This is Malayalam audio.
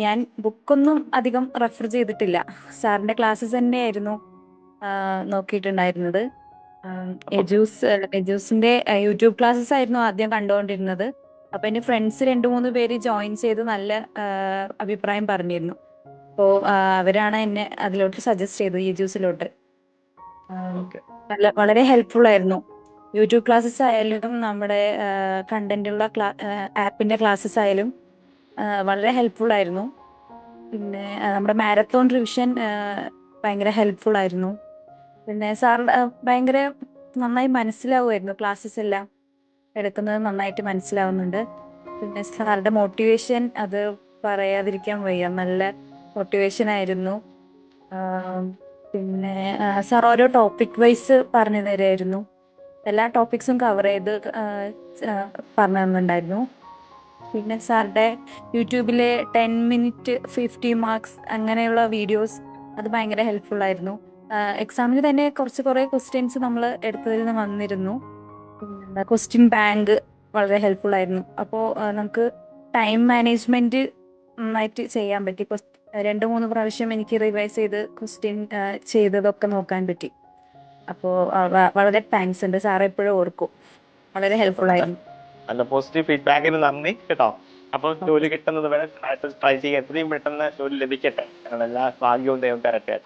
ഞാൻ ബുക്കൊന്നും അധികം റെഫർ ചെയ്തിട്ടില്ല. സാറിന്റെ ക്ലാസ്സസ് തന്നെയായിരുന്നു നോക്കിയിട്ടുണ്ടായിരുന്നത്. അപ്പൊ എജൂസിന്റെ യൂട്യൂബ് ക്ലാസ്സസ് ആയിരുന്നു ആദ്യം കണ്ടുകൊണ്ടിരുന്നത്. അപ്പൊ എന്റെ ഫ്രണ്ട്സ് 2-3 പേര് ജോയിൻ ചെയ്ത് നല്ല അഭിപ്രായം പറഞ്ഞിരുന്നു. അപ്പോ അവരാണ് എന്നെ അതിലോട്ട് സജസ്റ്റ് ചെയ്തത്, യജൂസിലോട്ട്. ഓക്കെ. വളരെ ഹെൽപ്ഫുൾ ആയിരുന്നു. യൂട്യൂബ് ക്ലാസ്സസ് ആയാലും നമ്മുടെ കണ്ടന്റുള്ള ആപ്പിന്റെ ക്ലാസ്സസ് ആയാലും വളരെ ഹെൽപ്ഫുൾ ആയിരുന്നു. പിന്നെ നമ്മുടെ മാരത്തോൺ റിവിഷൻ ഭയങ്കര ഹെൽപ്ഫുൾ ആയിരുന്നു. പിന്നെ സാർ ഭയങ്കര നന്നായി മനസ്സിലാവുമായിരുന്നു. ക്ലാസ്സസ് എല്ലാം എടുക്കുന്നത് നന്നായിട്ട് മനസ്സിലാവുന്നുണ്ട്. പിന്നെ സാറുടെ മോട്ടിവേഷൻ അത് പറയാതിരിക്കാൻ വയ്യ. നല്ല മോട്ടിവേഷൻ ആയിരുന്നു. ആം, പിന്നെ സാർ ഓരോ ടോപ്പിക് വൈസ് പറഞ്ഞു തരുമായിരുന്നു. എല്ലാ ടോപ്പിക്സും കവർ ചെയ്ത് പറഞ്ഞു തന്നിട്ടുണ്ടായിരുന്നു. പിന്നെ സാറുടെ യൂട്യൂബിലെ 10 മിനിറ്റ് 50 മാർക്സ് അങ്ങനെയുള്ള വീഡിയോസ് അത് ഭയങ്കര ഹെൽപ്ഫുൾ ആയിരുന്നു. എക്സാമിന് തന്നെ കുറെ ക്വസ്റ്റ്യൻസ് നമ്മൾ എടുത്തതിൽ നിന്ന് വന്നിരുന്നു. പിന്നെ ക്വസ്റ്റ്യൻ ബാങ്ക് വളരെ ഹെൽപ്ഫുൾ ആയിരുന്നു. അപ്പോൾ നമുക്ക് ടൈം മാനേജ്മെന്റ് നന്നായിട്ട് ചെയ്യാൻ പറ്റി. 2-3 പ്രാവശ്യം എനിക്ക് റിവൈസ് ചെയ്ത് ക്വസ്റ്റ്യൻ ചെയ്തതൊക്കെ നോക്കാൻ പറ്റി. അപ്പോൾ വളരെ താങ്ക്സ് ഉണ്ട്. സാർ എപ്പോഴും ഓർക്കും. വളരെ ഹെൽപ്ഫുൾ ആയിരുന്നു. നല്ല പോസിറ്റീവ് ഫീഡ്ബാക്കിന് നന്ദി കേട്ടോ. അപ്പൊ ജോലി കിട്ടുന്നത് വരെ ട്രൈ ചെയ്യാൻ, എത്രയും പെട്ടെന്ന് ജോലി ലഭിക്കട്ടെ. ഞങ്ങളെല്ലാ ഭാഗ്യവും ദൈവം തരട്ടെ.